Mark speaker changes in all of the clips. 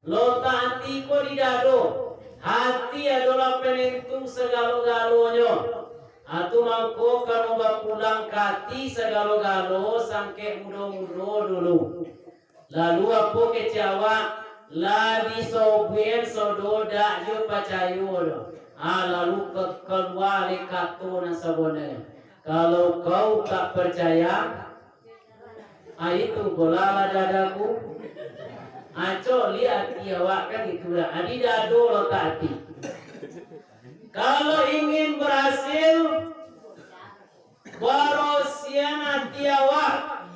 Speaker 1: Lo hati ko di dado. Hati adalah penentu segalo-galonya. Atu mangko kalau pulang kati segalo-galo sangke mudo-mudo dulu. Lalu apa kecewa? Ladi sobuen sododa jo pacayo. Lalu keluar kato na sabone. Kalau kau tak percaya, itu bolala dadaku. Aco lihat awak kan itulah. Adi dado lo hati. Kalau ingin berhasil, barosian hati awak.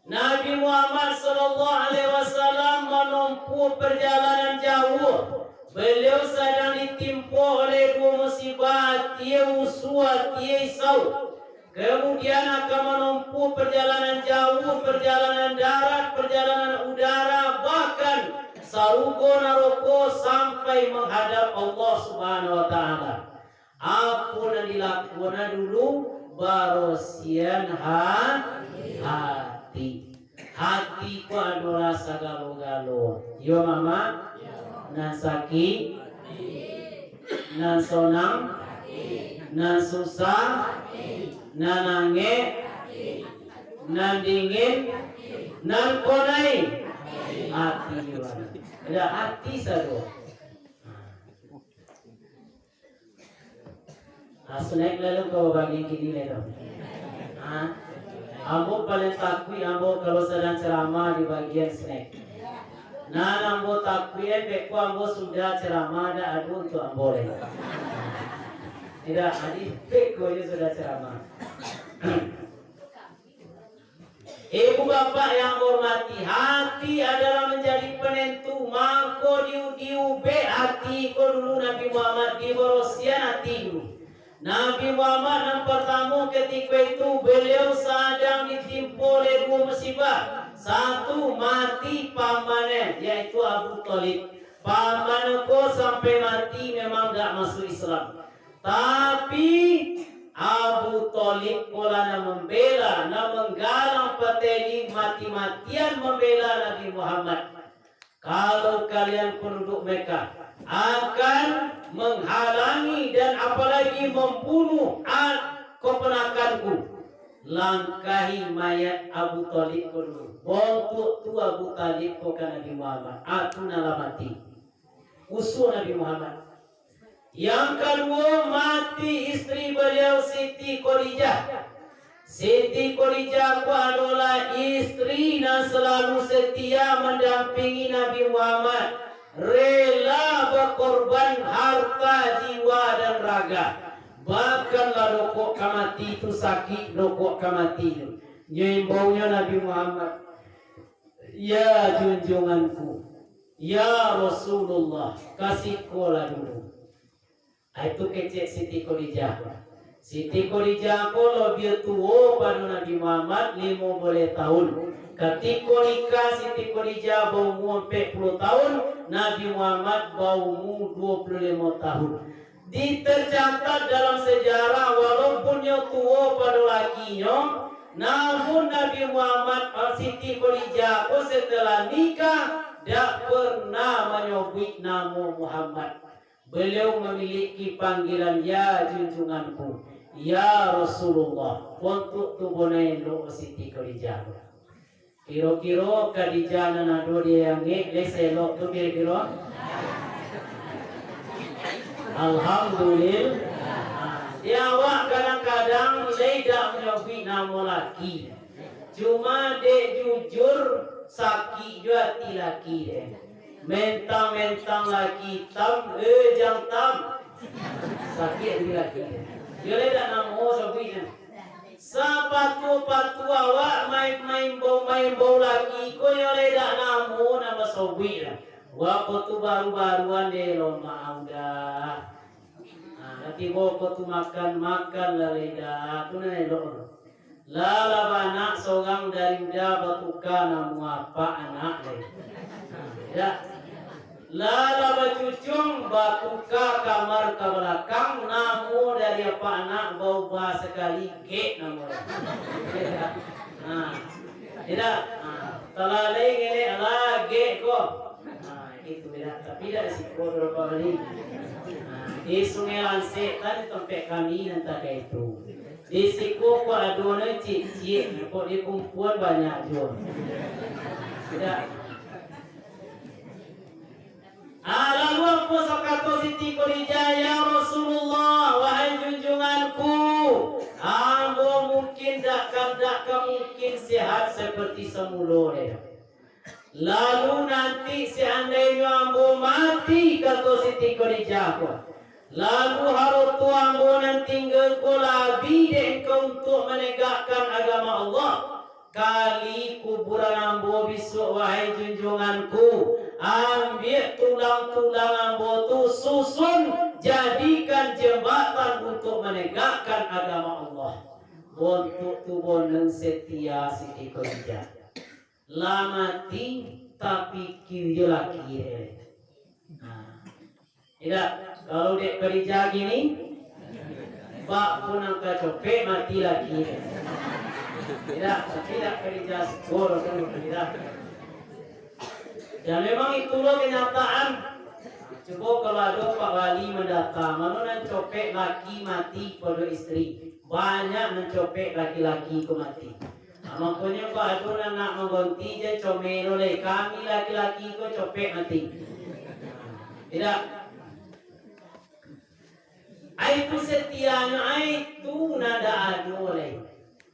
Speaker 1: Nabi Muhammad SAW menempuh perjalanan jauh. Beliau sedang ditimpa oleh dua musibah, dia usua, dia isau. Kemudian akan menempuh perjalanan jauh, perjalanan darat, perjalanan udara, bahkan sarugo naroko sampai menghadap Allah Subhanahu wa taala. Apa yang dilakukan dulu barosian hati. Hati ku adalah sagalo-galo. Yo mama, nan sakit, nan sonang, nan susah, nan nangis, nan dingin, nan konai. Hati ada hati saja. Snack lalu kau bagi kini ledo. Ambo paling takui ambo kalau sedang ceramah di bagian snack. Nah ambo takui beku ambo sudah ceramah ada adu untuk ambo le. Tidak adik beku aja sudah ceramah. Ibu bapak yang hormati, hati adalah menjadi penentu. Mako diu be hati ko dulu Nabi Muhammad di borosian hati dulu. Nabi Muhammad yang pertama ketika itu beliau sedang ditimpa oleh dua musibah. Satu mati pamannya yaitu Abu Thalib. Pamanku sampai mati memang gak masuk Islam. Tapi Abu Thalib pola membela, menggalang peteli mati-matian membela Nabi Muhammad. Kalau kalian penduduk Mekah akan menghalangi dan apalagi membunuh keponakanku, langkahi mayat Abu Thalib dulu. Bontuk tu Abu Thalib ko Nabi Muhammad. Aku nalamati. Usul Nabi Muhammad. Yang kedua mati istri beliau Siti Khadijah. Siti Khadijah adalah istri yang selalu setia mendampingi Nabi Muhammad, rela berkorban harta, jiwa dan raga. Bahkanlah rokok kamati itu sakit, rokok kamati itu. Nyimbaunya Nabi Muhammad, ya junjunganku, ya Rasulullah, kasih kola dulu. Itu kecek Siti Khadijah. Siti Khadijah kalau dia tua pada Nabi Muhammad 50 tahun. Ketika nikah Siti Khadijah bau umur 40 tahun, Nabi Muhammad bau umur 25 tahun. Tercatat dalam sejarah walaupun dia tua pada lakinya, namun Nabi Muhammad Siti Khadijah setelah nikah tidak pernah menyebut nama Muhammad. Beliau memiliki panggilan ya junjunganku, ya Rasulullah. Untuk tubuhnya lo Siti Khadijah. Kiro-kiro Khadijah nanado dia yang leselok tu kiro-kiro. Alhamdulillah. Dia awak kadang-kadang tidak menyebut nama laki. Cuma dia jujur sakit juga laki dia. Mentang-mentang laki tam, jang tam sakit di laki. Dia tidak nama sebutnya. Sapatu-patu awak main bau laki, kau yang tidak nama sebutnya. Waktu tu baru-baruan deh loma udah. Nanti waktu tu makan lah lidah, tu nih lo. Lala anak seorang dari udah batukan namu apa anak deh. Ya. Lala bacucung batuka kamar ke belakang namu dari apa anak bau bah sekali ge namu. Tidak. Telah lagi ini ala ge kok. tapi tidak risiko berapa kali. Di Sungai Lansik tadi tempat kami nanti itu. Risiko kok aduannya cik-cik, kok di kumpulan banyak juga. Tidak. Lalu apa sakato Siti Khadijah, ya Rasulullah, wahai junjunganku, ambo mungkin dak mungkin sehat seperti semula ya. Lalu nanti seandainya ambo mati, kata Siti Khadijah, lalu harutu ambo nanti engkau labi engkau untuk menegakkan agama Allah. Kali kuburan ambo besok, wahai junjunganku, ambil tulang-tulang ambo tu susun, jadikan jembatan untuk menegakkan agama Allah. Untuk tubuh neng setia Siti Khadijah. Lamati tapi kiri laki. Tidak, kalau dek Khadijah gini, bak pun angka copet mati lagi. Tidak Khadijah boros tidak. Dan memang itulah kenyataan. Coba kalau ada Pak Wali mendatang, mana nan copet laki mati pada istri, banyak mencopet laki-laki ku mati. Makanya Pak Adun nak mengganti je comel oleh kami laki-laki ku copet mati. Tidak. Aitu setianya aitu nada adu oleh.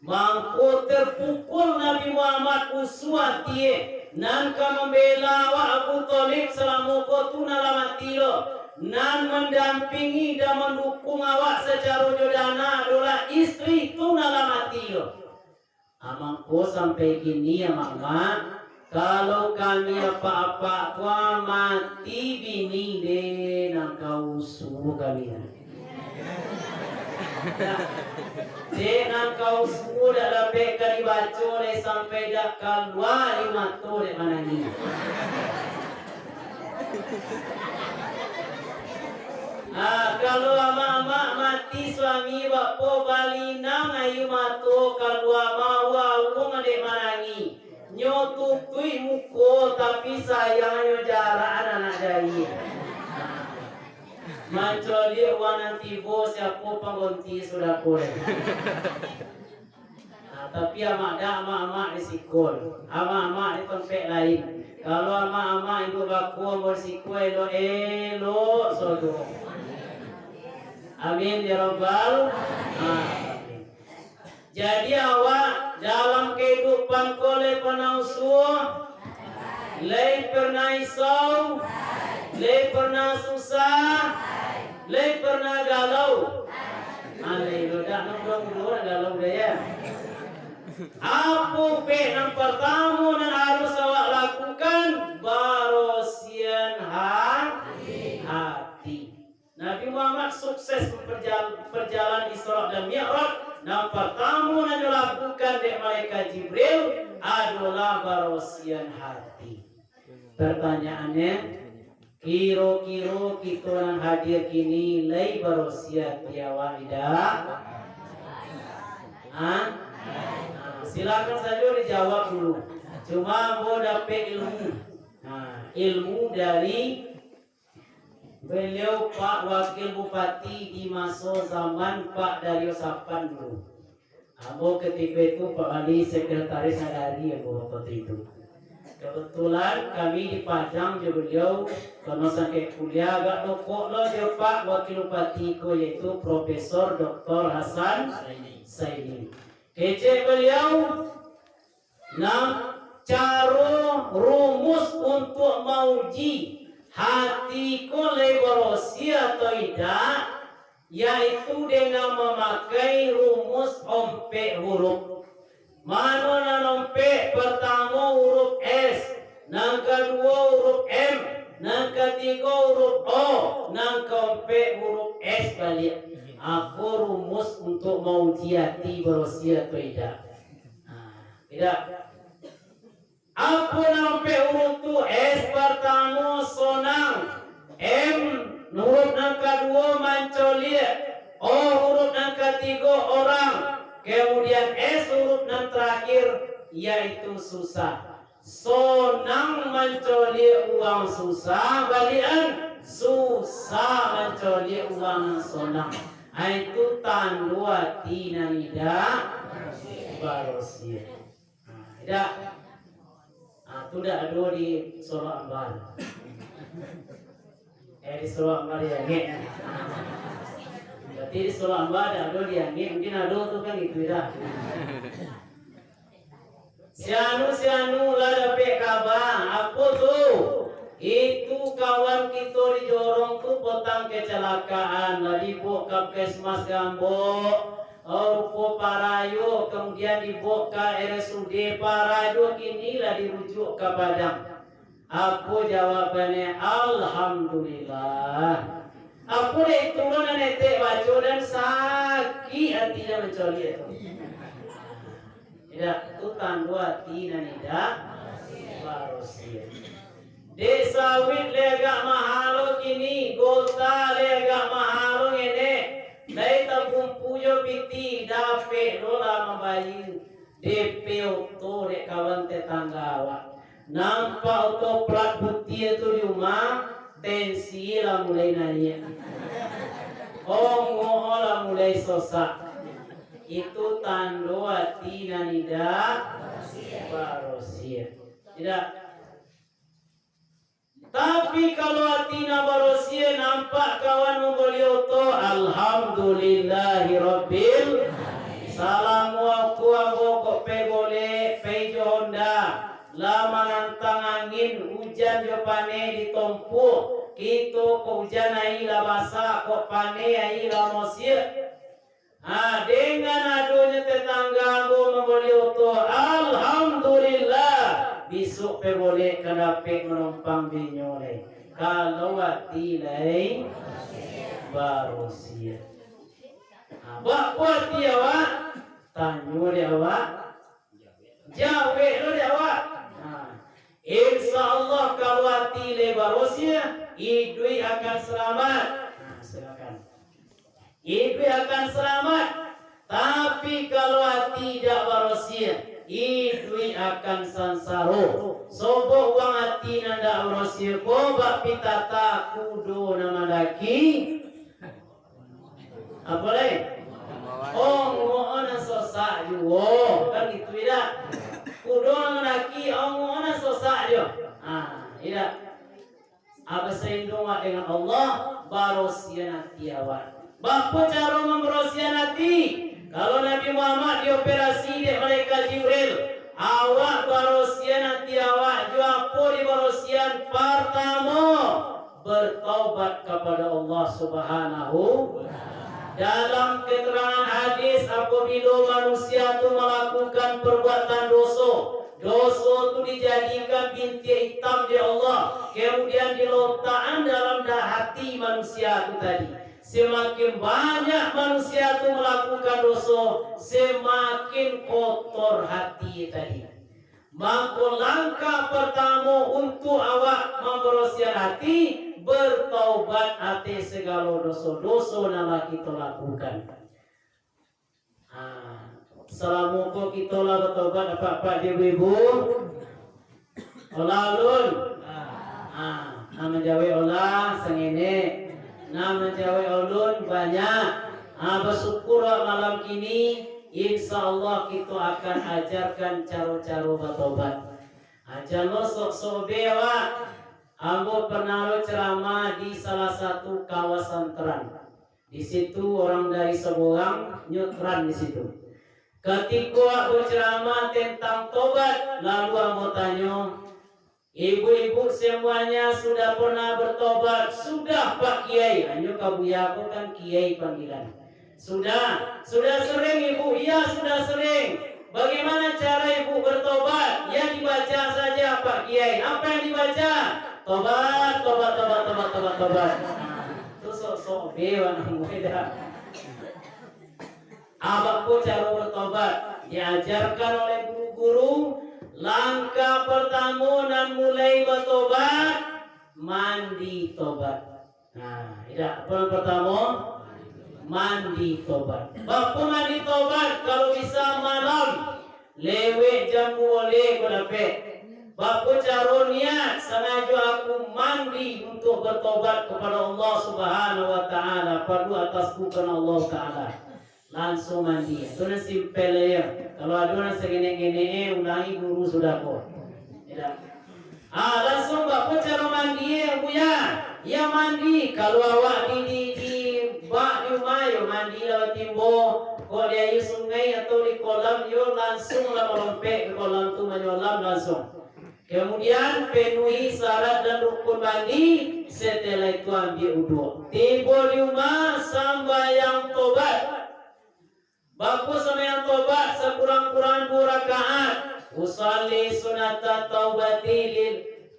Speaker 1: Mangko terpukul Nabi Muhammad uswatie nan ka membela wa Abu Thalib selama ko tuna lamati lo nan mendampingi dan mendukung awak secara jodana adalah istri tuna lamati lo. Amangko sampai gini ya mama, kalau kami apa-apa kwa mati bini de nang kau suruh kami. Dengan kau sudah dapat dibaca oleh sampai dah keluar lima tu de mana ni. Kalau ama-ama mati suami bapa balina ayu mato keluar mawa uang de mana ni. Nyo tutui muko tapi sayangnya jarak anak dari. Macoli nanti bos siapa pengganti sudah boleh. Tapi ama-ama risikol, ama-ama di tempat lain. Kalau ama-ama itu baku bersiko elo sodo. Amin ya Rabbal. Jadi awak dalam kehidupan kole pernah usuh, lain pernah isau, lain pernah susah. Lei pernah galau. Alai dah nongkrong dulu galau dia. Apa yang pertama yang harus awak lakukan? Barosian hati. Nabi Muhammad sukses perjalanan Isra dan Mi'raj. Yang pertama yang dilakukan oleh malaikat Jibril adalah barosian hati. Pertanyaannya, kiro-kiro kita yang hadir kini lay barosiat tiawa tidak? Silakan saja dijawab dulu. Cuma mau dapat ilmu. Ilmu dari beliau Pak Wakil Bupati di masa zaman Pak Daryo Sapan dulu. Mau ketika itu Pak Ali Sekretaris Nagari ya waktu itu. Kebetulan kami di Padang je beliau karena sampai kuliah agak dokok lo dia Pak Wakil Bupati ko yaitu Profesor Dr. Hasan Saidi. Kece beliau nam cara rumus untuk mauji hati ko liberosi atau tidak, yaitu dengan memakai rumus ompe huruf. Mana nompe pertama huruf S, nang kedua huruf M, nang ketiga huruf O, nang keempat huruf S balik. Aku rumus untuk mauji hati berusia atau tidak. Tidak. Aku nompe huruf tu S pertama sonang, M huruf nang kedua mancolia, O huruf nang ketiga orang. Kemudian S huruf yang terakhir yaitu susah. Sonang mencoli uang susah, balian susah mencoli uang sonang. Itu tandu hati nanida barosia. Tidak. Itu dah ada di Solo Ambar. Di Solo Ambar ya nge. Berarti di Solo Ambar ada di yang nge. Mungkin ada tuh kan itu dah. Sianu lah dapet kabar. Apa tuh? Itu kawan kita di Jorong tuh potang kecelakaan. Lagi dibawa ke Puskesmas Gambok. Rupo Parayo, kemudian dibawa ke RSUD Parayo, kini lah dirujuk ke Padang. Aku jawabannya Alhamdulillah. Aku deh turun dan netek baca dan sakit hatinya mencoli itu. Tidak, itu tandu hati dan tidak barosia. Desa wit lega mahalo kini, gota lega mahalo ini. Dai tabung puyo piti dape dola mabayu DP auto dek kawan tetangga awak. Nampak auto plat putih itu di rumah, tensi lah mulai naik. Oh lah mulai sosak. Itu tanda hati nanida barosia. Tidak. Tapi kalau hatinya barosia nampak kawan membeli auto, alhamdulillahirabbil salamu aku kok pegole pejo Honda lama nantang angin hujan jo pane ditompu kito ko hujan ai la basa kok pane ai la mosir. Dengan adunya tetangga membeli auto, alhamdulillah. Besok pe boleh kadape menumpang binyole. Kalau hati lain barosia. Buat hati awak, tanyo dia awak, jawe lo dia awak. Insyaallah kalau hati lain barosia, idui akan selamat. Silakan. Idui akan selamat. Tapi kalau hati tidak barosia, idui akan sansaro. Sobo uang hati nanda barosia ko bak pitata kudo nama daki. Apa lagi? Ngoona sosak juo. Kan gitu tidak. Kudo nama daki ngoona sosak jo. Tidak. Apa seindung dengan Allah barosia nanti awak. Bapa cara membarosia nanti. Kalau Nabi Muhammad dioperasi di malaikat Jibril, awak barosia nanti awak juapo di barosian pertama bertaubat kepada Allah Subhanahu. Dalam keterangan hadis apabila manusia itu melakukan perbuatan dosa itu dijadikan bintik hitam di Allah, kemudian diletakkan dalam hati manusia itu tadi. Semakin banyak manusia itu melakukan dosa, semakin kotor hati tadi. Maka langkah pertama untuk awak membersihkan hati, bertaubat atas segala dosa-dosa yang kita lakukan. Selama kita lah bertaubat apa ibu-ibu? Olah lun. Nama jawi olah sengene. Nama jawi ulun banyak. Bersyukur malam ini insyaallah kita akan ajarkan cara-cara bertobat. Jangan sok-sok bewa. Ambo pernah ceramah di salah satu kawasan Teran. Di situ orang dari Seborang nyutran di situ. Ketika aku ceramah tentang tobat, lalu ambo tanya, ibu-ibu semuanya sudah pernah bertobat? Sudah Pak Kiai. Hanya kabuya aku kan Kiai panggilan. Sudah sering ibu? Iya sudah sering. Bagaimana cara ibu bertobat? Ya dibaca saja Pak Kiai. Apa yang dibaca? Tobat. Itu sok-sok bewan muda. Abakku cara bertobat diajarkan oleh guru-guru. Langkah pertama dan mulai bertobat, mandi tobat. Tidak pertama mandi tobat. Bapak mandi tobat kalau bisa malam, lewat jam boleh kau dapat. Baku caro niat sengaja aku mandi untuk bertobat kepada Allah Subhanahu wa taala, padu atas bukan Allah taala. Langsung mandi. Itu na simple ya. Kalau ada na segini-gini ulangi guru sudah kok. Tidak. Langsung baku caro mandi ya Buya. Ya mandi kalau awak di bak di rumah yo mandi lewat timbo. Kalau dia di sungai atau di kolam yo langsung lah melompat ke kolam tu menyelam langsung. Kemudian penuhi syarat dan rukun mandi, setelah itu ambil wudu. Tiba di rumah sembahyang tobat. Baku sembahyang tobat sekurang-kurang 2 rakaat. Usalli sunata taubati lil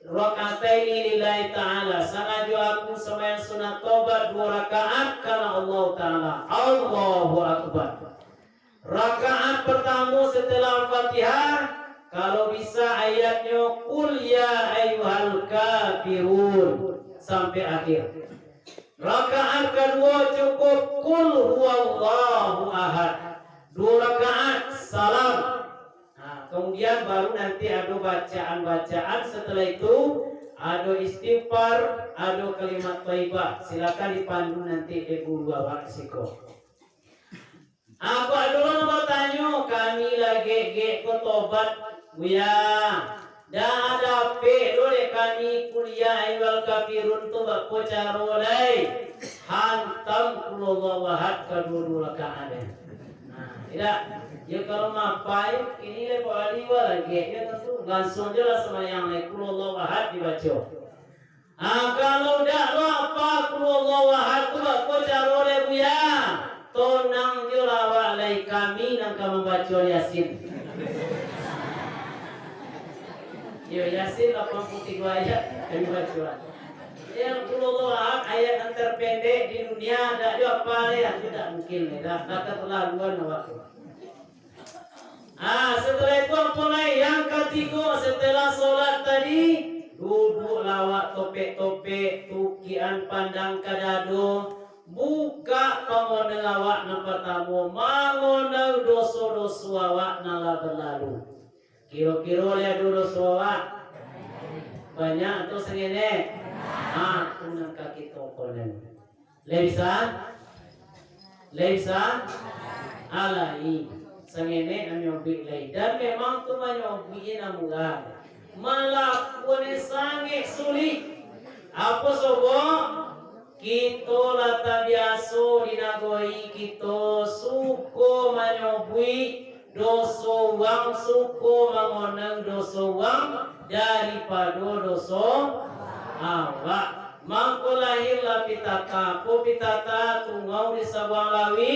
Speaker 1: rakataini lillahi ta'ala. Sengaja aku sembahyang sunat tobat 2 rakaat karena Allah taala. Allahu akbar. Rakaat pertama setelah Al-Fatihah, kalau bisa ayatnya Qul ya ayyuhal kafirun sampai akhir. Rakaat kedua cukup Qul huwallahu ahad. 2 rakaat salam. Kemudian baru nanti ada bacaan-bacaan. Setelah itu ada istighfar, ada kalimat thayyibah. Silakan dipandu nanti ibu bawa siko. Apa dulu nama tanya kami lagi tobat Buya. Dah ada dole kami kuliah ayyuhal kafirun tu bako caro lai. Hantam kulullah wahad kedua rakaat. Tidak. Ya kalau mapai ini le Pak Ali lagi ya tentu langsung je lah sembahyang le kulullah wahad dibaca. Kalau dak lo apa kulullah wahad tu bako caro le Buya. Tonang je lah walai kami nang kamu baca Yasin. Yo Yasin 83 ayat kami baca. Yang kulullah ayat yang terpendek di dunia ada dia apa ya tidak mungkin dah keterlaluan waktu. Setelah itu mulai yang ketiga setelah solat tadi duduk lawak topek-topek tukian pandang kadado buka pangoneng awak na pertama mangoneng dosa-dosa awak nala berlalu. Kira-kira lihat dosa awak banyak atau segini? Kunang kaki tokonen. Leisa alai segini namyobi lay dan memang tu manyobi namulan melakukan sangat sulit. Apa sobo? Kita lata biasa dinagoi kita suko manyobui doso wang suko mangonang doso wang daripada doso awak. Mangko lahirlah pitata. Po pitata tungau di sabang lawi.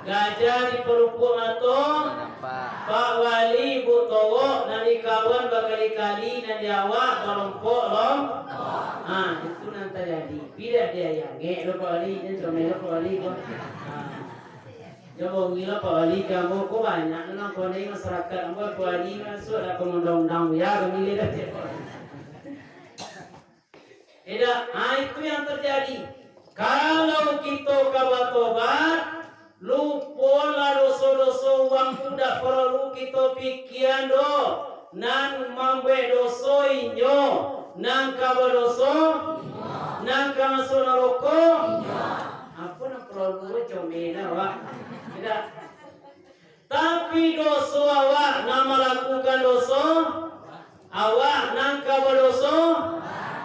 Speaker 1: Gajah di perupuk matung. Pak Wali butowo nani kawan berkali-kali nani awak kelompok lom. Itu nanti jadi. Bila dia yang Pak Wali dan comel Pak Wali kok. Jauh gila Pak Wali kamu kok banyak nang kone masyarakat Pak Wali masuk ada undang-undang ya kami lihat ya. Tidak, itu yang terjadi. Kalau kita kabatobat, lupalah dosa-dosa uang tidak perlu kita pikiran do. Nan mambe dosa inyo, nan kabadoso, nan kamasuk neraka. Apa nak perlu comena awak? Tidak. Tapi dosa awak nama lakukan dosa, awak nan kabadoso.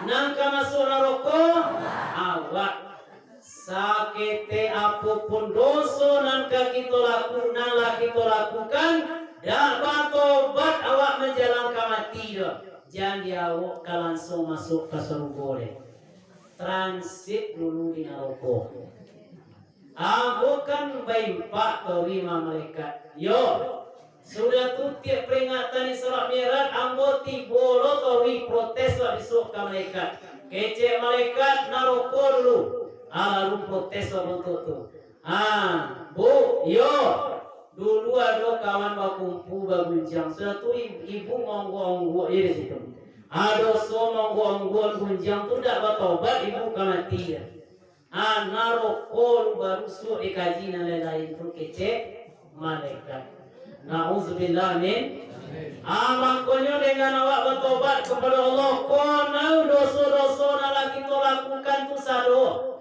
Speaker 1: Nangka masuk neraka awak sakete apapun dosa nangka kita lakukan dapat tobat awak menjalankan mati jangan diawak langsung masuk ke surga transit dulu di neraka. Bukan baik pak terima malaikat yo. Sudah tutup peringatan Isra Mi'raj anggoti bolo tori protes lah besok ke malaikat. Kece malaikat naroko dulu. Lalu protes lah bentuk tu. Bu, yo. Dulu ada kawan bakumpu baguncang. Sudah tu ibu ngonggo-ngonggo di situ. Ada so ngonggo-ngonggo gunjang tu dak bertobat ibu kamati. Naroko baru su dikaji lain tu kece malaikat. Nauzubillah min. Makanya dengan awak bertobat kepada Allah, kono dosa-dosa yang kita lakukan tu sado.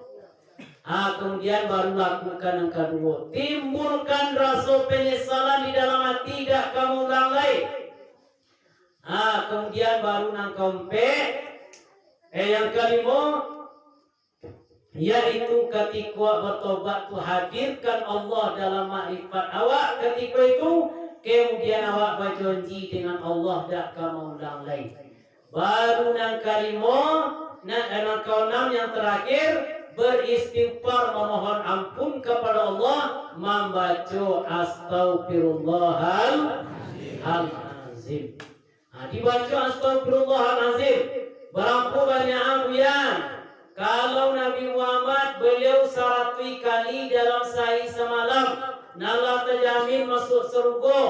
Speaker 1: Kemudian baru lakukan yang kedua, timbulkan rasa penyesalan di dalam hati, tidak kamu ulang lagi. Kemudian baru nang keempat, yang kelima, yaitu ketika bertobat tu hadirkan Allah dalam makrifat awak. Ketika itu kemudian awak berjanji dengan Allah tak kamu ulang lagi. Baru nang kelima, nang keenam yang terakhir, beristighfar memohon ampun kepada Allah, membaca Astaghfirullahalazim. Dibaca Astaghfirullahalazim berapa banyak ambian. Kalau Nabi Muhammad beliau 100 kali dalam sehari semalam, nala terjamin masuk surga.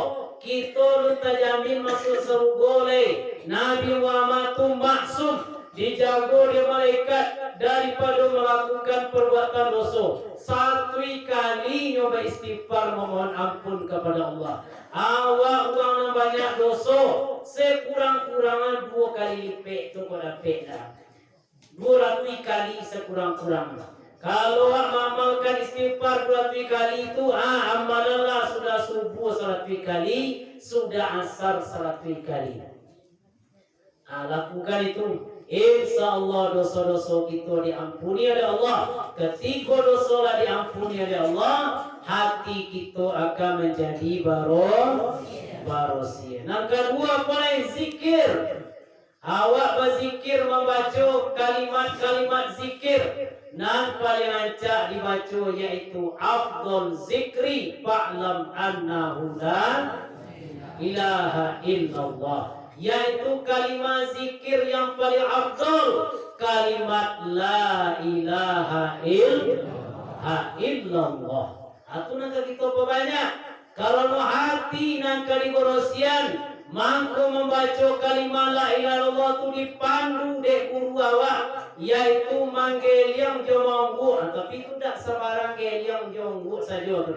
Speaker 1: Kita lu terjamin masuk surga le. Nabi Muhammad tu maksum, dijaga oleh malaikat daripada melakukan perbuatan dosa. 1 kali nyoba istighfar memohon ampun kepada Allah. Awak uang yang banyak dosa, sekurang-kurangan 2 kali lipat tu kau dapat dah. 200 kali sekurang-kurangnya. Kalau mengamalkan istighfar 200 kali itu, amalanlah sudah subuh 100 kali, sudah asar 100 kali. Lakukan itu, insya Allah dosa-dosa kita diampuni oleh Allah. Ketika dosa diampuni oleh Allah, hati kita akan menjadi barosiah. Yang kedua, paling zikir. Awak berzikir, membaca kalimat-kalimat zikir. Nan paling rancak dibaca yaitu afdal zikri fa'lam annahu la ilaha illallah. Yaitu kalimat zikir yang paling afdal, kalimat la ilaha illallah. Atu nak kita perbanyak. Kalau hati nak diborosian, mangko membaca kalimat la ilaha illallah tu dipandu dek guru awak, yaitu manggil yang jomonggu. Tapi itu tak sembarang gel yang jomonggu saja tu.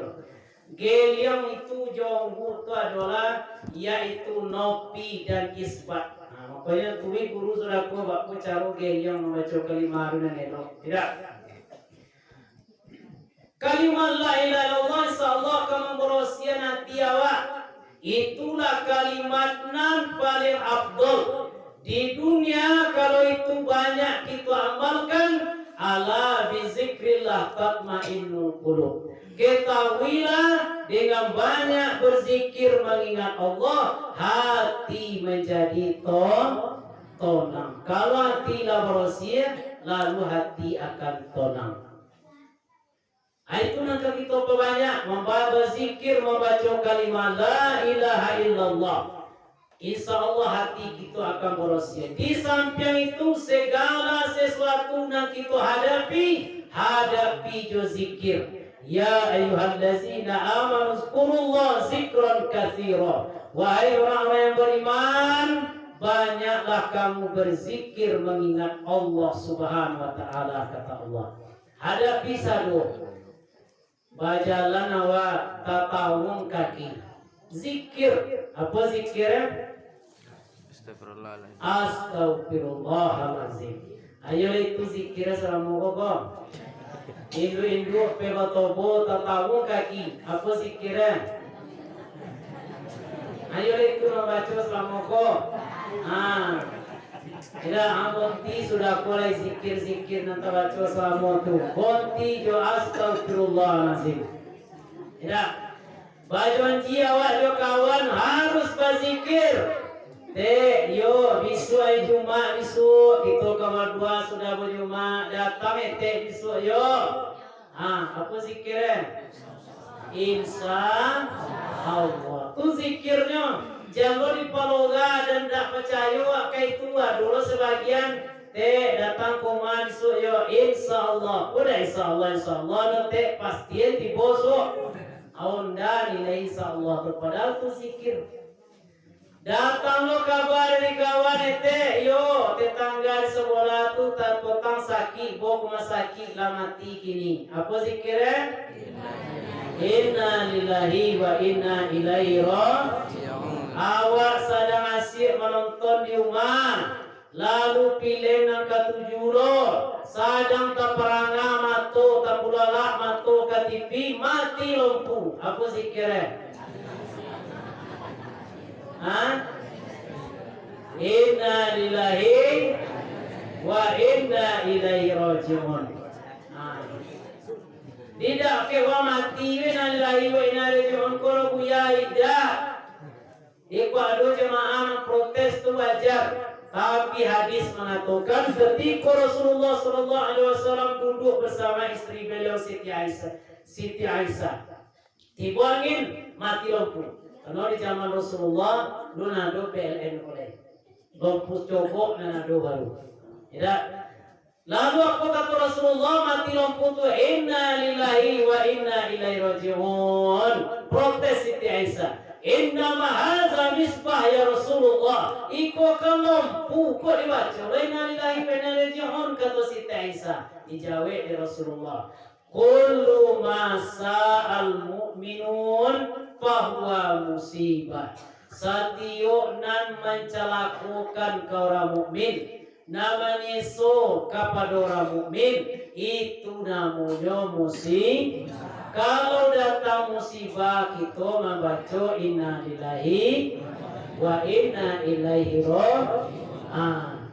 Speaker 1: Gel yang itu jomonggu tu adalah yaitu nopi dan isbat. Makanya tu guru sudah ku bak cara gel yang membaca kalimat dan elok. Tidak. Kalimat la ilaha illallah insyaallah akan memberosian hati awak. Itulah kalimat nan paling afdal di dunia. Kalau itu banyak kita amalkan, ala bizikrillah tatmainnul qulub. Ketahuilah dengan banyak berzikir mengingat Allah, hati menjadi tenang. Kalau hati lah berosiah, lalu hati akan tenang. Itu nanti kita perbanyak berzikir, membaca kalimat la ilaha illallah. Insya Allah hati kita akan berosiah. Di samping itu segala sesuatu yang kita hadapi jo zikir. Ya ayyuhallazina amanu zkurullah zikran katsira. Wahai orang-orang yang beriman, banyaklah kamu berzikir mengingat Allah Subhanahu wa taala, kata Allah. Hadapi sadu. Bajalan awak tatawung kaki. Zikir. Apa zikirnya? Astagfirullahalazim. Ayo itu zikirnya selama kok. Indu-indu pebatobo tatawung kaki. Apa zikirnya? Ayo itu membaca selama kok. Tidak, bonti sudah mulai zikir-zikir nanti baca selama itu. Bonti jo astagfirullahalazim. Tidak, bajonji awak jo kawan harus berzikir. Yo bisu ay Jumat bisu kita kamar 2 sudah berjumat datang bisu yo. Apa zikirnya? Insya Allah. Tu zikirnya. Jangan dipaloga dan tak percaya kai tua dulu sebagian datang koma disu yo insyaallah. Udah insyaallah nanti pasti dibosok. Aunda nilai insyaallah padahal tu zikir. Datang lo kabar dari kawan ete, yo tetangga di sebelah tu tak potang sakit, bok sakit lah mati kini. Apa zikirnya? Inna lillahi wa inna ilaihi raji'un. Awak sedang asyik menonton di rumah, lalu pilih nang katujuro, sedang terperangah mato, terpulalak mato ke TV, mati lampu. Apa zikirnya? Inna lillahi wa inna ilaihi raji'un. Tidak kewa mati inna lillahi wa inna ilaihi raji'un kalau buya tidak. Iku ada jemaah protes itu wajar. Tapi hadis mengatakan ketika Rasulullah sallallahu alaihi wasallam duduk bersama istri beliau Siti Aisyah. Tiba angin mati lampu. Karena di zaman Rasulullah lu nado PLN oleh lampu cobok dan nado baru. Tidak. Lalu apa kata Rasulullah mati lampu tu inna lillahi wa inna ilaihi raji'un. Protes Siti Aisyah. Inna mahaza misbah ya Rasulullah. Iko kan lampu kok dibaca. Inna lillahi wa inna ilaihi raji'un kata Siti Aisyah. Dijawab oleh Rasulullah. Kullu masa al-mu'minun fahuwa musibah. Setiap nan mencelakukan ke orang mukmin, namanya so kepada orang mukmin, itu namanya musibah. Kalau datang musibah kita membaca inna lillahi wa inna ilaihi raji'un.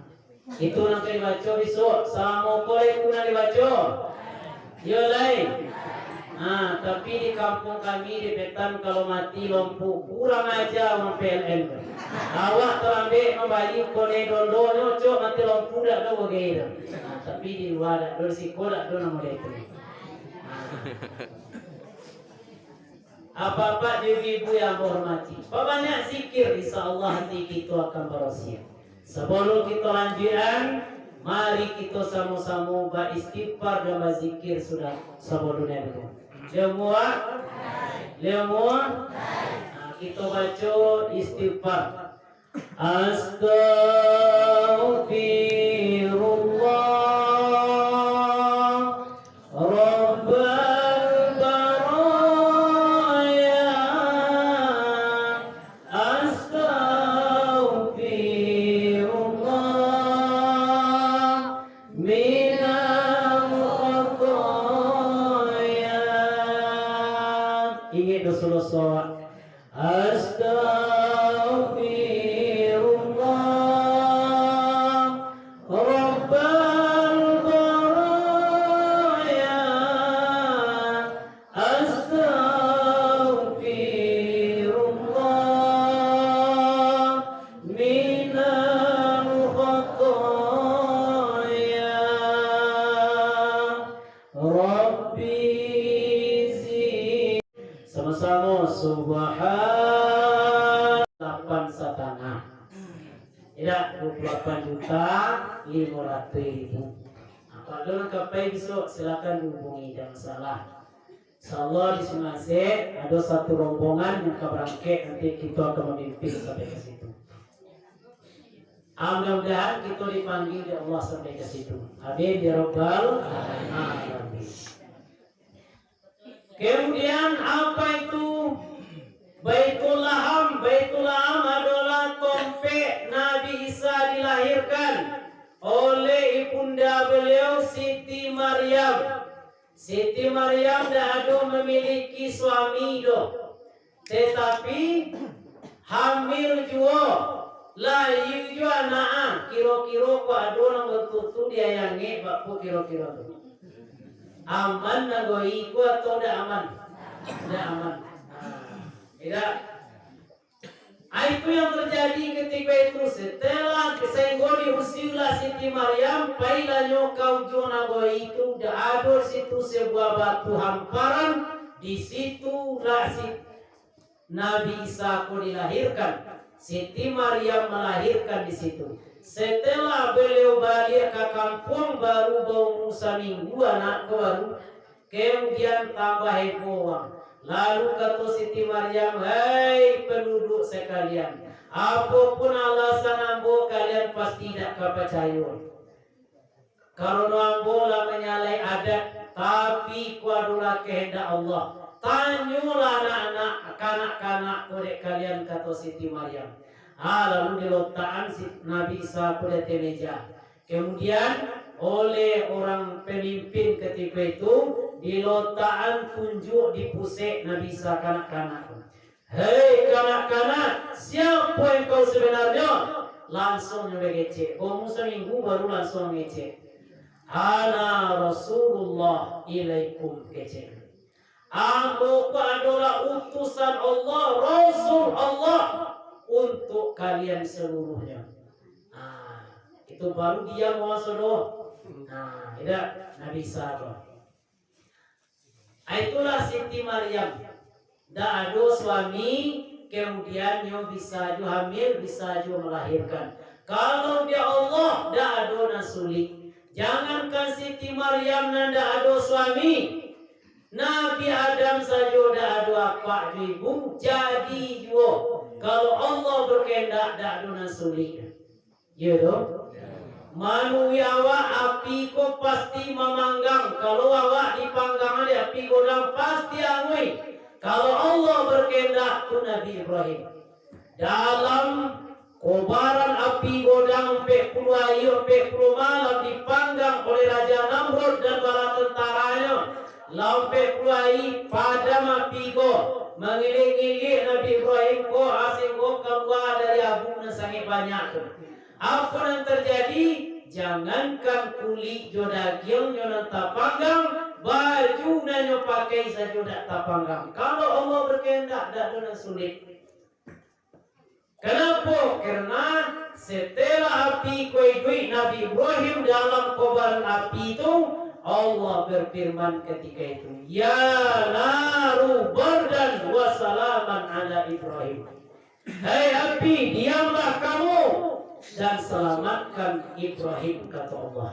Speaker 1: Itu nanti dibaca besok. Assalamualaikum nanti dibaca. Ya lain. Tapi di kampung kami di Petan kalau mati lampu kurang aja orang PLN. Awak terambil membagi kone dondo nyocok mati lampu dak do begitu. Tapi di luar dak do siko dak do nama itu. Apa-apa ibu yang hormati. Banyak zikir insyaallah hati kita akan berhasil. Sebelum kita lanjutkan, mari kita sama-sama beristighfar dan berzikir sudah sebelumnya dulu. Semua, kita baca istighfar. Astaghfirullah Rabbal baraya. Astaghfirullah minal khataya. Ingat Rasulullah. Astaghfirullah Rabbal baraya. Astaghfirullah minal khataya. Rabbi sama-sama subhan 8,5. Tidak 28.500.000. Kalau capai besok silakan hubungi, jangan salah. Insyaallah di Sungai ada satu rombongan yang berangkat, nanti kita akan memimpin sampai ke situ. Mudah-mudahan kita dipanggil oleh Allah sampai ke situ. Amin ya rabbal alamin. Kemudian apa itu Baitul Laham? Baitul Laham adalah tempat Nabi Isa dilahirkan oleh ibunda beliau Siti Maryam. Siti Maryam dah ada memiliki suami doh, tetapi hamil juga, lahir juga anak. Kira-kira kok ada orang bertutu dia yang nge, bapak kira-kira tu aman nagoi ku atau tidak aman? Tidak aman. Tidak. Itu yang terjadi ketika itu. Setelah kesenggol diusilah Siti Maryam, pailanyo kau jona goi itu dah ada situ sebuah batu hamparan. Di situ lah Nabi Isa ku dilahirkan. Siti Maryam melahirkan di situ. Setelah beliau balik ke kampung, baru bau Musa minggu anak baru, kemudian tambah heboh. Lalu kata Siti Maryam, hai penduduk sekalian, Apapun alasan ambo kalian pasti tidak percaya. Karena ambo lah menyalai adat, tapi kuadulah kehendak Allah. Tanyulah anak-anak, kanak-kanak kodek kalian kata Siti Maryam. Lalu diletakkan si Nabi Isa pada meja. Kemudian oleh orang pemimpin ketika itu diletakkan tunjuk di pusat Nabi Isa kanak-kanak. Hei kanak-kanak, siapa yang kau sebenarnya? Langsung ngecek. Kamu seminggu baru langsung ngecek. Ana Rasulullah ilaikum kecek. Aku adalah utusan Allah, Rasul Allah untuk kalian seluruhnya. Itu baru dia mau masuk. Tidak Nabi Isa. Itulah Siti Maryam. Dah ada suami, kemudian dia bisa juga hamil, bisa juga melahirkan. Kalau dia Allah, dah ada nasulik. Jangankan Siti Maryam nanda ada suami, Nabi Adam saja dah ada apa ibu, jadi juga. Kalau Allah berkehendak, dah ada nasulik. Ya dong. Manu awak api ko pasti memanggang. Kalau awak dipanggang ada api godang pasti angui. Kalau Allah berkehendak tu Nabi Ibrahim dalam kobaran api godang 40 hari 40 malam dipanggang oleh Raja Namrud dan bala tentaranya. Lampai 40 hari padam api go mengiling-iling Nabi Ibrahim ko asing go keluar dari abu sangat banyak. Apa yang terjadi? Jangankan kulit jodagil nyonan tapanggang, baju nanyo pakai saja tak tapanggang. Kalau Allah berkehendak tak ada sulit. Kenapa? Karena setelah api kuih Nabi Ibrahim dalam kobaran api itu, Allah berfirman ketika itu, ya naru bardan wa salaman ala Ibrahim. Hai api, diamlah kamu dan selamatkan Ibrahim, kata Allah.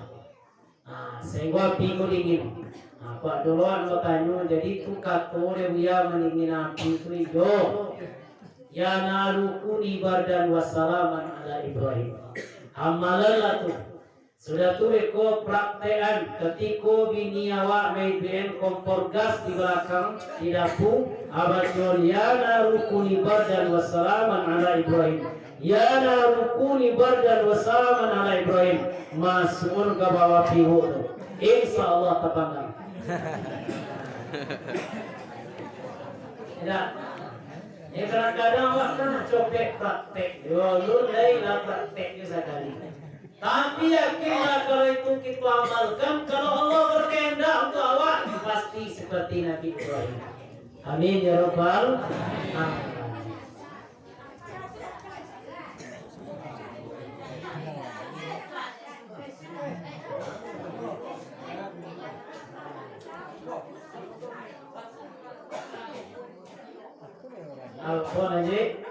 Speaker 1: Sehingga api dingin. Pak duluan lo tanya, jadi tu kata dia meningin api itu hijau. Ya narukuni bardan wassalaman ala Ibrahim. Amalan tu. Sudah tu eko praktekan ketika bini awak main BN kompor gas di belakang di dapur. Abad ya narukuni bardan wassalaman ala Ibrahim. Ya narukuni bardan wassalaman ala Ibrahim. Masuk ke bawah pihu tu. Insya Allah terpandang. Tidak. Ya kadang-kadang awak kan copek praktek. Lu lainlah prakteknya sekali. Tapi yakinlah kalau itu kita amalkan, kalau Allah berkehendak untuk awak pasti seperti Nabi Ibrahim. Amin ya rabbal alamin. Alfon Haji.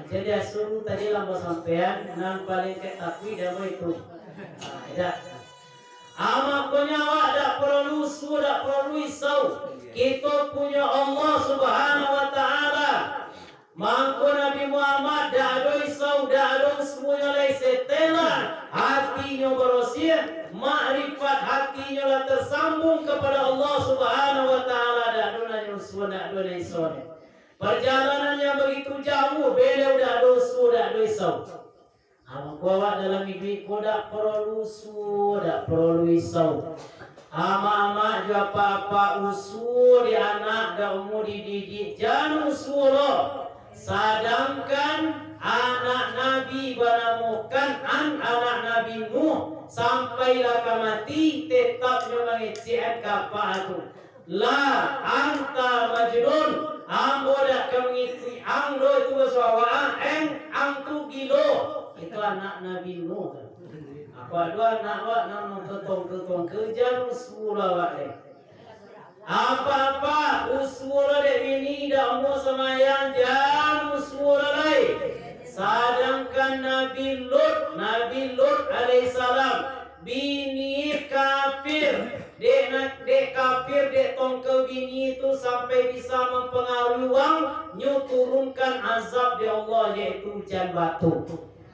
Speaker 1: Jadi asal tadi lama sampean nang paling ketakwi dah itu. Tidak. Amak punya awak tak perlu su, tak perlu risau. Kita punya Allah Subhanahu Wa Taala. Mangko Nabi Muhammad dah ada risau, dah ada semuanya lain setelah hatinya bersih, makrifat hatinya lah tersambung kepada Allah Subhanahu Wa Taala. Dah ada nanya dah ada risau. Perjalanan yang begitu jauh, beliau dah dosu, dah risau. Amang awak dalam hidup kau tak perlu usul, tak perlu risau. Ama-ama juga apa-apa usul di anak dah umur dididik, jangan usul. Sedangkan anak Nabi banamukan anak Nabi Nuh sampailah ke mati tetapnya mengecek kapal itu. La anta majnun, ambo dak mengikuti angdo itu bersuara ang tu gilo. Itu anak Nabi Nuh. Apa dua anak wak nama ketong kerja usula wak deh. Apa usula deh ini dak mau semayang jangan usula lain. Sedangkan Nabi Lut alaihissalam bini kafir. dek kafir, dek tongkel bini itu sampai bisa mempengaruhi uang, turunkan azab di Allah yaitu hujan batu.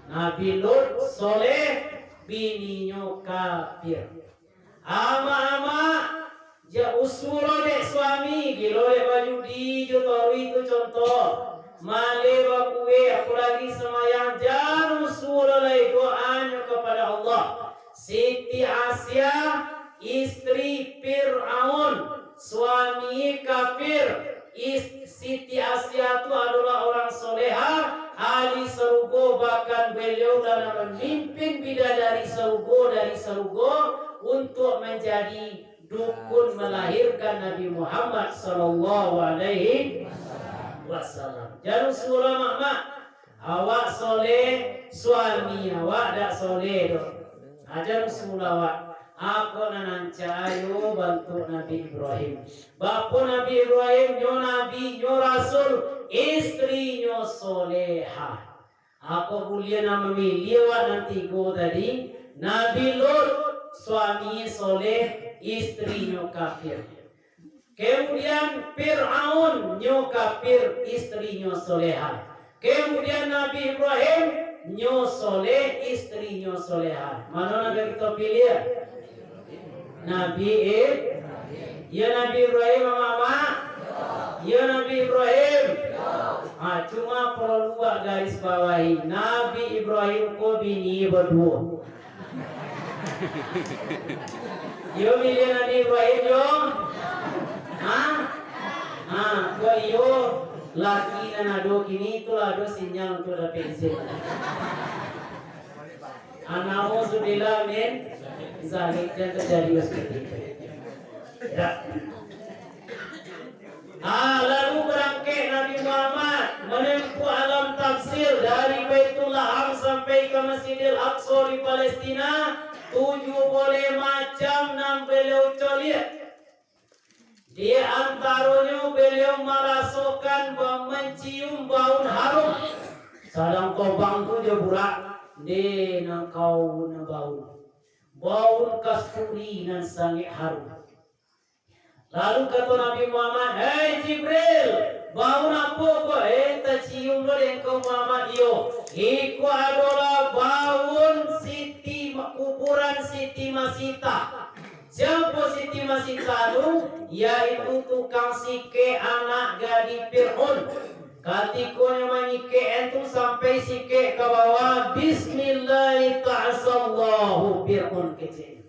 Speaker 1: Nabi Lut soleh, bininya kafir. Ama ja usuro dek suami, gilo dek baju di jotori itu contoh. Male bakue apalagi semayang jangan usuro lagi doanya kepada Allah. Siti Asia istri Fir'aun, suami kafir. Siti Asia itu adalah orang soleha, ahli surga, bahkan beliau dalam memimpin bidadari dari surga untuk menjadi dukun melahirkan Nabi Muhammad sallallahu alaihi wasallam. Jangan surah mak, awak soleh, suami awak tak soleh doh. Ajar sulawat. Aku nananca ayo bantu Nabi Ibrahim. Bapa Nabi Ibrahim nyo nabi nyo rasul, istrinya soleha. Aku boleh nama milih awak nanti go tadi. Nabi Lut suami soleh, istrinya kafir. Kemudian Fir'aun nyo kafir, istrinya soleha. Kemudian Nabi Ibrahim nyo soleh, istrinya soleha. Mana nak kita pilih? Nabi ya Nabi Ibrahim mama, ya Nabi Ibrahim. Cuma perlu buat garis bawahi. Nabi Ibrahim ko bini berdua. Yo milih Nabi Ibrahim yo. Kau yo laki dan ado kini itulah ado sinyal untuk dapat izin. Anaudzubillah min zalik, dan terjadi seperti itu. Ya. Lalu berangkat Nabi Muhammad menempuh alam tafsir dari Baitullah Am sampai ke Masjidil Aqsa di Palestina. 7 boleh macam nam beliau colik. Di antaranya beliau merasakan mencium bau harum. Sadang kobang tu dia burak di nangkau na bau kasturi nan sangat harum. Lalu kata Nabi Muhammad, "Hei Jibril, bau apa kau? Tercium lo engkau Muhammad yo. Iku adalah bau kuburan Siti Masita." Siapa Siti Masita itu? Yaitu tukang sike anak gadis Fir'aun. Ketika menyike itu sampai sike ke bawah, Bismillahirrahmanirrahim, Fir'aun kecil.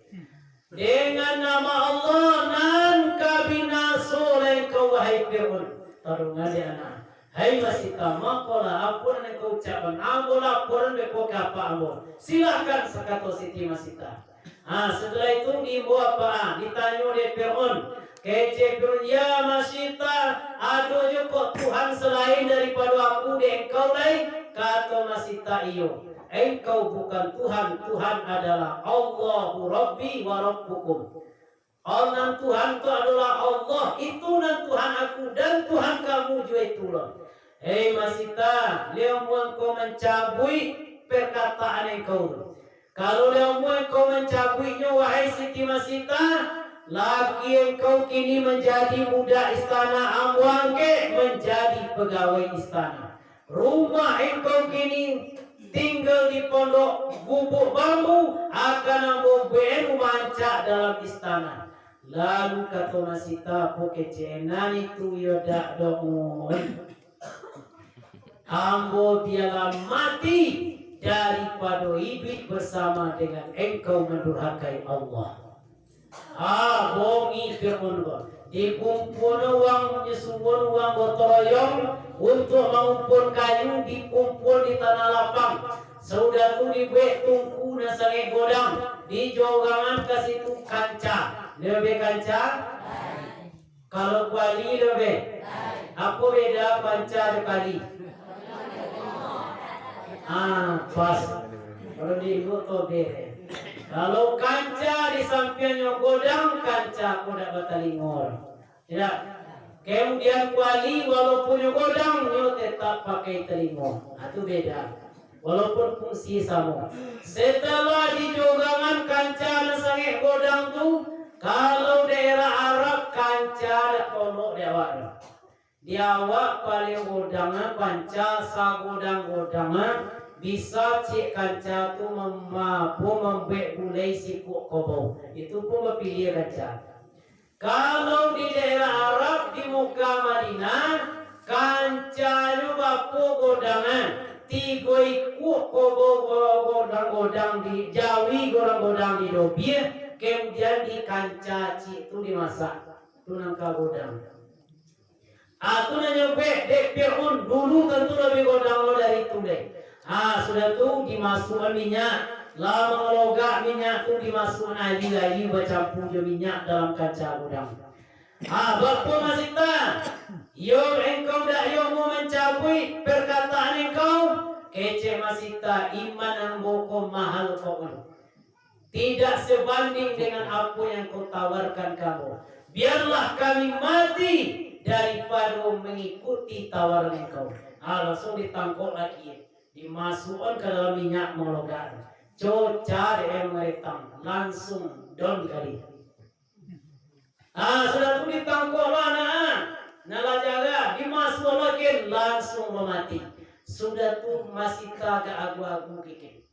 Speaker 1: Dengan nama Allah nan kabinaso engkau wahai Fir'aun. Tarungan dia anak. Hai Masita, makola apun yang kau ucapkan, ambo laporan beko kapa ambo. Silakan sekato Siti Masita. Setelah itu dibawa apa? Ditanya oleh Fir'aun. Kece Fir'aun, ya Masita, ada juga Tuhan selain daripada aku dan engkau lain? Kata Masita, iyo. Engkau bukan Tuhan, Tuhan adalah Allahu Rabbi wa Rabbukum. Allah Tuhan itu adalah Allah, itu nan Tuhan aku dan Tuhan kamu juga itulah. Hei Masita, lihat engkau mencabui perkataan engkau. Kalau engkau mencabuinya wahai Siti Masita, laki engkau kini menjadi budak istana, amwangke menjadi pegawai istana. Rumah engkau kini tinggal di pondok gubuk bambu, akan ambo benu mancak dalam istana. Lalu kata Masita, pokecenan itu yodak doon. Ambo biarlah mati daripada hidup bersama dengan engkau mendurhakai Allah. Bongi Fir'aun ko. Dikumpul uang, nyusun uang gotong royong untuk mengumpul kayu, dikumpul di tanah lapang. Sudah tu dibuat tungku dan sangat godang. Di jogangan ke situ kanca. Lebih kanca? Kalau kuali lebih. Apa beda kanca dan kali? Pas. Kalau di ibu tu beda. Kalau kanca di sampingnya godang, kanca aku tak batalingor. Tidak. Kemudian kuali walaupun godang, nyo tetap pakai telingor. Itu beda. Walaupun fungsi sama. Setelah di jogangan kanca dan sangat godang tu, kalau Diawak paling godangnya panca sagodang-godangnya bisa cik kanca tu mampu membek bulai siku kobau. Itu pun berpilih kanca. Kalau di daerah Arab di muka Madinah kanca lu bapu godangan tiga ikut kobau godang-godang di Jawi godang-godang di Dobie kemudian di kanca cik tu dimasak tu nangka godang. Aku nyampe dek Fir'aun dulu tentu lebih godang lo dari itu deh. Sudah tuh dimasukkan minyak, lama ngelogak minyak tuh dimasukkan aji bercampur jo minyak dalam kaca godang. Bapak masita, yo engkau dak yo mau mencabui perkataan engkau, kece masita iman yang boko mahal kau. Tidak sebanding dengan apa yang kau tawarkan kamu. Biarlah kami mati daripada mengikuti tawaran engkau. Langsung ditangkap lagi, dimasukkan ke dalam minyak mologan. Coca meretang langsung don kali. Sudah tu ditangkap mana? Nala jaga dimasuk lagi langsung mati. Sudah tu masih tak agu-agu kiki.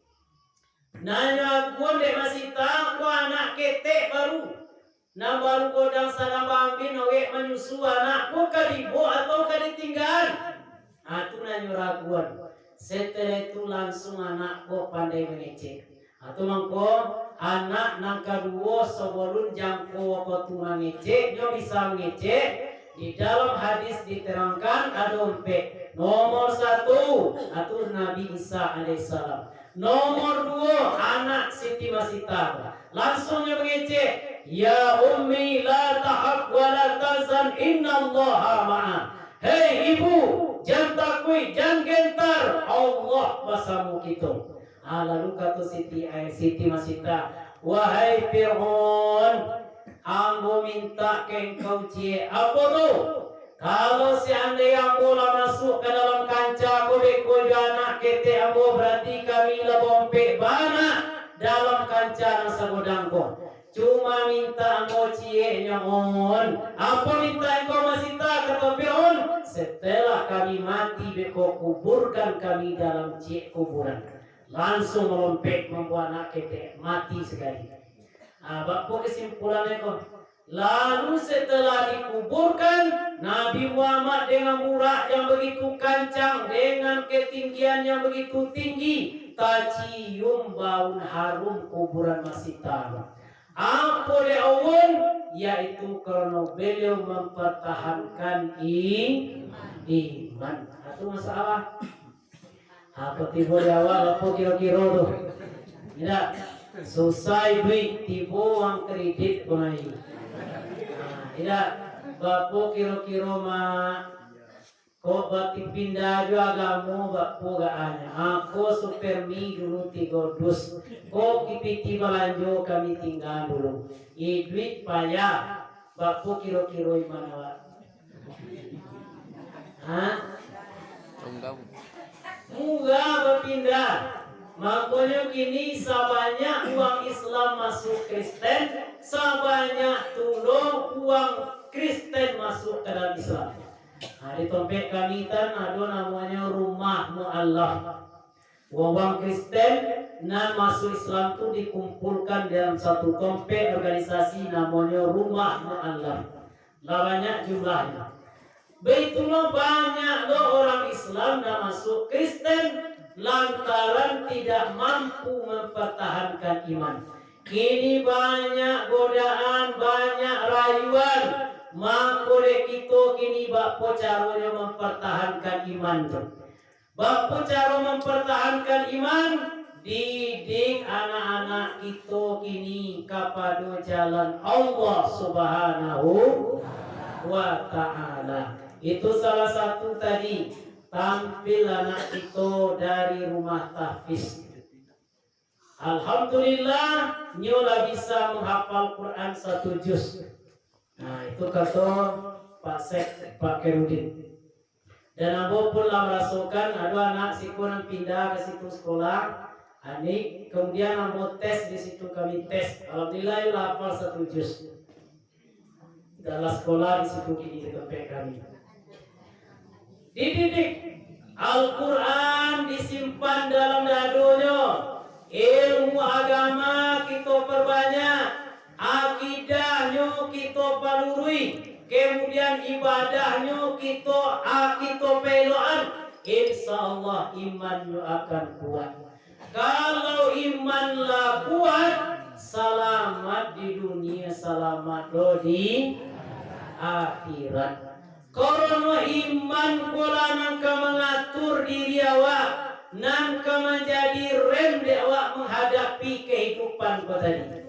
Speaker 1: Nanya aku dek masih tak anak ketek baru. Nah baru godang salam bambin awek menyusu anakku kadibo atau kaditinggal. Tu nanya raguan. Setelah itu langsung anakku pandai mengecek. Atau mangko anak nangka dua sebelum jangko waktu mengecek dia bisa mengecek. Di dalam hadis diterangkan ada empat. Nomor 1 atau Nabi Isa alaihissalam. Nomor 2 anak Siti Masita. Langsungnya mengecek. Ya ummi la tahab wa la tazan innallaha ma'a. Hei ibu, jangan takut, jangan gentar. Allah bersama kita. Lalu kata Siti Masita, wahai Fir'aun, aku minta ke engkau cie apa tu? Kalau seandainya aku masuk ke dalam kanca aku beko anak kete aku berarti kami lebompe banyak dalam kanca nasa godangku. Cuma minta engkau cie nyamun. Apa minta engkau masih tak kata Fir'aun? Setelah kami mati beko kuburkan kami dalam cie kuburan. Langsung melompat membuat anak kete mati sekali. Bapak kesimpulannya kok. Lalu setelah dikuburkan Nabi Muhammad dengan murah yang begitu kancang dengan ketinggian yang begitu tinggi tacium bau harum kuburan masih tahu. Apa dia awal? Yaitu karena beliau mempertahankan iman. Itu masalah. Apa tiba di awal apa kira-kira tu? Tidak. Selesai duit tiba uang kredit penai. Tidak. Bapak kira-kira mah kok bati pindah juga agama bapak gak hanya. Aku supermi dulu 3 dus. Kok kipiti balanjo kami tinggal dulu. Duit payah. Bapak kira-kira mana wak? Mudah berpindah. Makanya kini sebanyak uang Islam masuk Kristen, sebanyak tolong uang Kristen masuk ke dalam Islam. Di tempat kami kan ada namanya rumah mu'allaf. Uang Kristen dan masuk Islam itu dikumpulkan dalam satu tempat organisasi namanya rumah mu'allaf. Banyak jumlahnya. Beitulah banyak loh orang Islam yang masuk Kristen lantaran tidak mampu mempertahankan iman. Kini banyak godaan, banyak rayuan. Makore kita kini bapa caranya mempertahankan iman. Bapa cara mempertahankan iman, didik anak-anak kita kini kepada jalan Allah Subhanahu wa ta'ala. Itu salah satu tadi tampil anak itu dari rumah tahfiz. Alhamdulillah nyola bisa menghafal Quran 1 juz. Nah itu kata Pak Sek Pak Kerudin. Dan Abu pula merasakan ada anak si kurang pindah ke situ sekolah. Anik kemudian Abu tes di situ kami tes. Alhamdulillah ia hafal 1 juz. Dalam sekolah di situ kini di tempat kami. dididik. Al-Quran disimpan dalam dadonya. Ilmu agama kita perbanyak. Akidahnya kita palurui. Kemudian ibadahnya kita peloan. Insya Allah imannya akan kuat. Kalau imanlah kuat, selamat di dunia, selamat di akhirat. Karena iman kula nangka mengatur diri awak, nangka menjadi rem di awak menghadapi kehidupan kau tadi.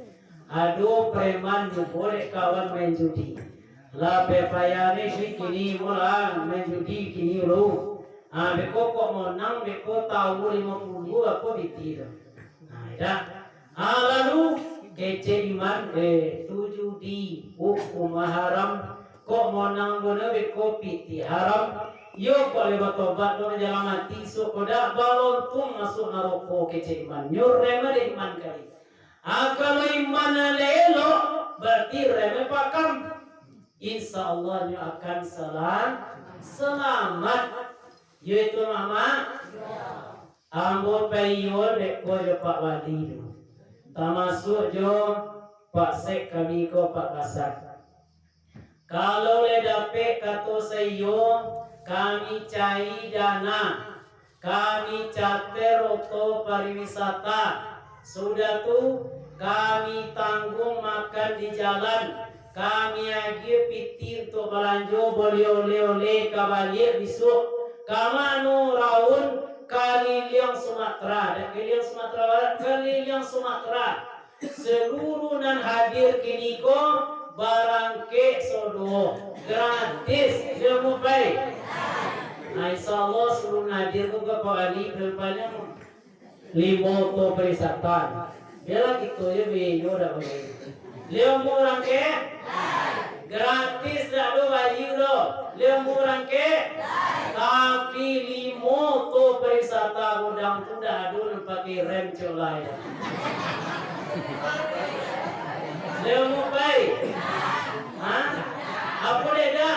Speaker 1: Aduh preman boleh kawan main judi. Lah pepayane si kini mulang main judi kini lu. Beko kok menang, beko tahu 50 apa bitir. Dah. Lalu kece iman 7 di hukum haram. Kok monang guna beko piti haram. Yo kok lewat tobat do jalan mati so kodak balontung masuk neraka kece iman. Nyur rema de iman kali. Kalau iman lelo berarti rema pakam. Insya Allah nyu akan selamat. Yaitu mama. Ambo payo beko jo Pak Wadi. Termasuk jo Pak Sek kami ko Pak Kasar. Kalau le dapat kata sayo kami cari dana, kami cater oto pariwisata, sudah tu kami tanggung makan di jalan, kami agi piti untuk belanja boleh oleh kabalik besok, kamanu raun Kaliliang Sumatera dan Kaliliang Sumatera Barat, Kaliliang Sumatera seluruh nan hadir kini ko barang ke sodo gratis dia mau baik. Nah insyaallah sebelum hadir ke Pak Ali depannya 5 to perisatan. Dia lagi tu je video dah boleh. Dia mau orang ke gratis dah do baju do. Dia mau orang ke tapi 5 to perisata udang tu dah do pakai rem colai. Dia mau baik. Apa beda?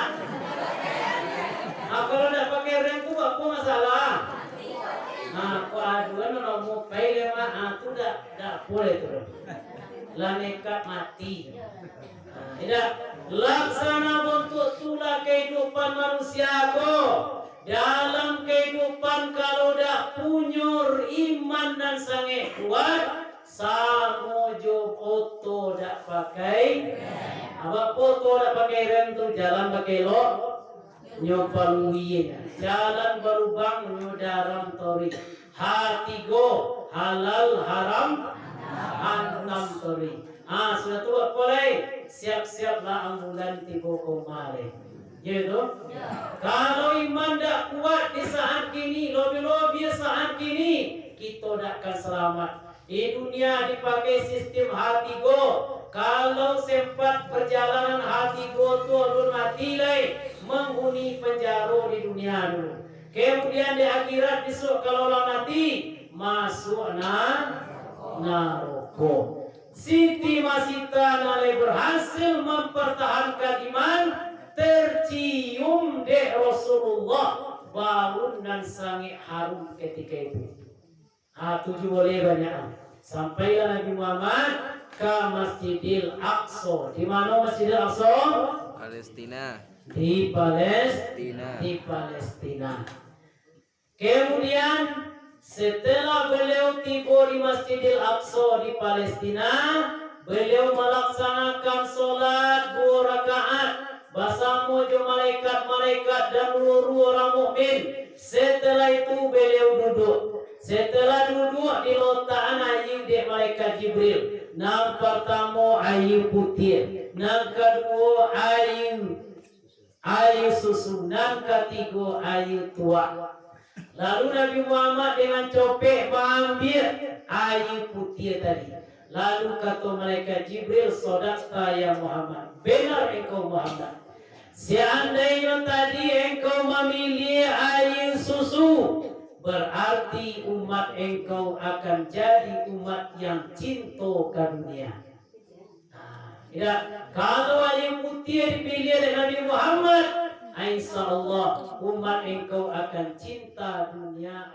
Speaker 1: Kalau nak pakai rem tu apa masalah? Aku aduan nak mau pakai lema, tu dah boleh tu. Lah nekat mati. Tidak laksana bentuk tulah kehidupan manusia ko. Dalam kehidupan kalau dah punyur iman dan sangat kuat, samojo foto dak pakai. Apa foto dak pakai rem tu jalan pakai lo nyopaluin. Jalan berubang nyodaram tori. Hati go halal haram hantam tori. Sudah tu apa lagi? Siap-siaplah ambulan tiba kemari. Gitu? Ya. Kalau iman dak kuat di saat kini, lobi-lobi saat kini, kita dak akan selamat. Di dunia dipakai sistem hati go. Kalau sempat perjalanan hati go tu alun mati lagi menghuni penjara di dunia dulu. Kemudian di akhirat besok kalau lah mati masuk neraka. Siti Masita nalai berhasil mempertahankan iman, tercium dek Rasulullah bau dan sangat harum ketika itu. Tujuh boleh banyak. Sampailah Nabi Muhammad ke Masjidil Aqsa. Di mana Masjidil Aqsa?
Speaker 2: Palestina.
Speaker 1: Di Palestina. Kemudian setelah beliau tiba di Masjidil Aqsa di Palestina, beliau melaksanakan sholat 2 rakaat bersama malaikat-malaikat dan seluruh orang mukmin. Setelah itu beliau duduk. Setelah duduk di lotaan ayu di malaikat Jibril. Yang pertama ayu putih, yang kedua ayu susu, yang ketiga ayu tua. Lalu Nabi Muhammad dengan copek mengambil ayu putih tadi. Lalu kata malaikat Jibril, "Sadaqta ya Muhammad." Benar engkau Muhammad. Seandainya tadi engkau memilih ayu susu, berarti umat engkau akan jadi umat yang cinta ke dunia. Tidak. Kalau ayu putih dipilih oleh Nabi Muhammad, insyaallah umat engkau akan cinta dunia